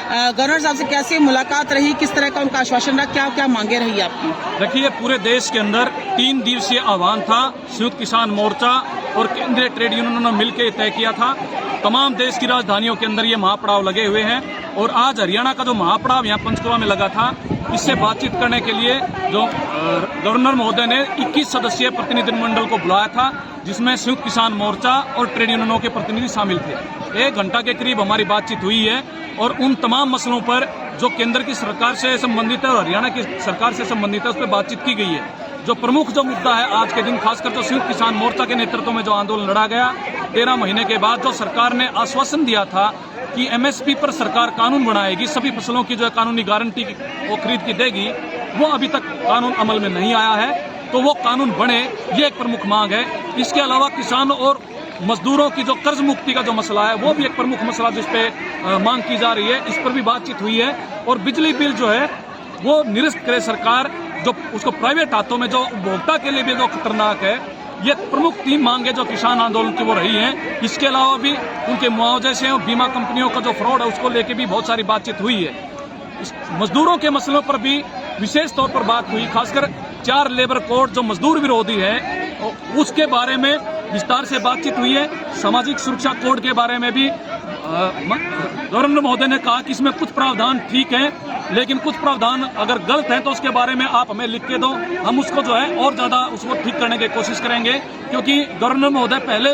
Governor साहब से कैसी मुलाकात रही, किस तरह का उनका आश्वासन रहा, क्या क्या मांगे रही आपकी? देखिए, पूरे देश के अंदर 3 दिवसीय आह्वान था। संयुक्त किसान मोर्चा और केंद्रीय ट्रेड यूनियनों ने मिलकर तय किया था। तमाम देश की राजधानियों के अंदर ये महापड़ाव लगे हुए हैं और आज हरियाणा का जो महापड़ाव यहाँ पंचकुला में लगा था, इससे बातचीत करने के लिए जो गवर्नर महोदय ने 21 सदस्यीय प्रतिनिधिमंडल को बुलाया था, जिसमें संयुक्त किसान मोर्चा और ट्रेड यूनियनों के प्रतिनिधि शामिल थे। 1 घंटा के करीब हमारी बातचीत हुई है और उन तमाम मसलों पर जो केंद्र की सरकार से संबंधित है और हरियाणा की सरकार से संबंधित है, उस पर बातचीत की गई है। जो प्रमुख जो मुद्दा है आज के दिन, खासकर जो संयुक्त किसान मोर्चा के नेतृत्व में जो आंदोलन लड़ा गया 13 महीने के बाद, जो सरकार ने आश्वासन दिया था कि एमएसपी पर सरकार कानून बनाएगी, सभी फसलों की जो है कानूनी गारंटी वो खरीद की देगी, वो अभी तक कानून अमल में नहीं आया है। तो वो कानून बने, ये एक प्रमुख मांग है। इसके अलावा किसानों और मजदूरों की जो कर्ज मुक्ति का जो मसला है, वो भी एक प्रमुख मसला जिस पे मांग की जा रही है, इस पर भी बातचीत हुई है। और बिजली बिल जो है वो निरस्त करे सरकार, जो उसको प्राइवेट हाथों में, जो उपभोक्ता के लिए भी जो खतरनाक है। ये प्रमुख 3 मांगे जो किसान आंदोलन की वो रही हैं। इसके अलावा भी उनके मुआवजे से और बीमा कंपनियों का जो फ्रॉड है, उसको लेके भी बहुत सारी बातचीत हुई है। मजदूरों के मसलों पर भी विशेष तौर पर बात हुई, खासकर 4 लेबर कोड जो मजदूर विरोधी है, उसके बारे में विस्तार से बातचीत हुई है। सामाजिक सुरक्षा कोड के बारे में भी गवर्नर महोदय ने कहा कि इसमें कुछ प्रावधान ठीक हैं, लेकिन कुछ प्रावधान अगर गलत हैं तो उसके बारे में आप हमें लिख के दो, हम उसको जो है और ज्यादा उसको ठीक करने की कोशिश करेंगे। क्योंकि गवर्नर महोदय पहले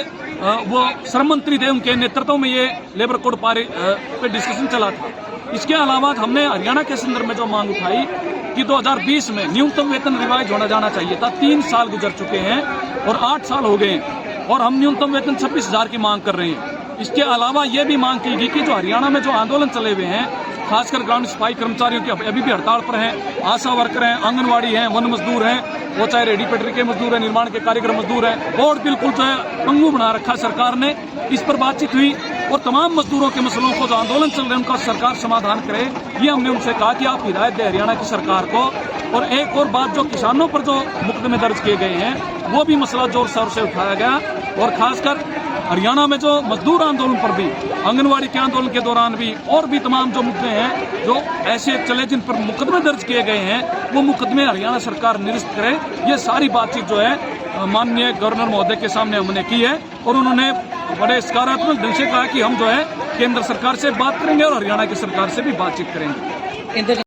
वो श्रम मंत्री थे, उनके नेतृत्व में ये लेबर कोड पे डिस्कशन चला था। इसके अलावा हमने हरियाणा के संदर्भ में जो मांग उठाई कि 2020 में न्यूनतम वेतन रिवाइज होना जाना चाहिए था। 3 साल गुजर चुके हैं और 8 साल हो गए और हम न्यूनतम वेतन 26,000 की मांग कर रहे हैं। इसके अलावा ये भी मांग की गई कि जो हरियाणा में जो आंदोलन चले हुए हैं, खासकर ग्रामीण सफाई कर्मचारियों की अभी भी हड़ताल पर हैं, आशा वर्कर हैं, आंगनवाड़ी हैं, वन मजदूर हैं, वो चाहे रेडी पेटरी के मजदूर हैं, निर्माण के कारीगर मजदूर हैं, बोर्ड बिल्कुल जो है पंगु बना रखा है सरकार ने। इस पर बातचीत हुई और तमाम मजदूरों के मसलों को जो आंदोलन चल रहे हैं उनका सरकार समाधान करे, ये हमने उनसे कहा कि आप हिदायत दें हरियाणा की सरकार को। और एक और बात, जो किसानों पर जो मुकदमे दर्ज किए गए हैं, वो भी मसला जोर शोर से उठाया गया। और खासकर हरियाणा में जो मजदूर आंदोलन पर भी, आंगनवाड़ी के आंदोलन के दौरान भी, और भी तमाम जो मुद्दे हैं जो ऐसे चले जिन पर मुकदमे दर्ज किए गए हैं, वो मुकदमे हरियाणा सरकार निरस्त करे। ये सारी बातचीत जो है माननीय गवर्नर महोदय के सामने हमने की है और उन्होंने बड़े सकारात्मक ढंग से कहा कि हम जो है केंद्र सरकार से बात करेंगे और हरियाणा की सरकार से भी बातचीत करेंगे।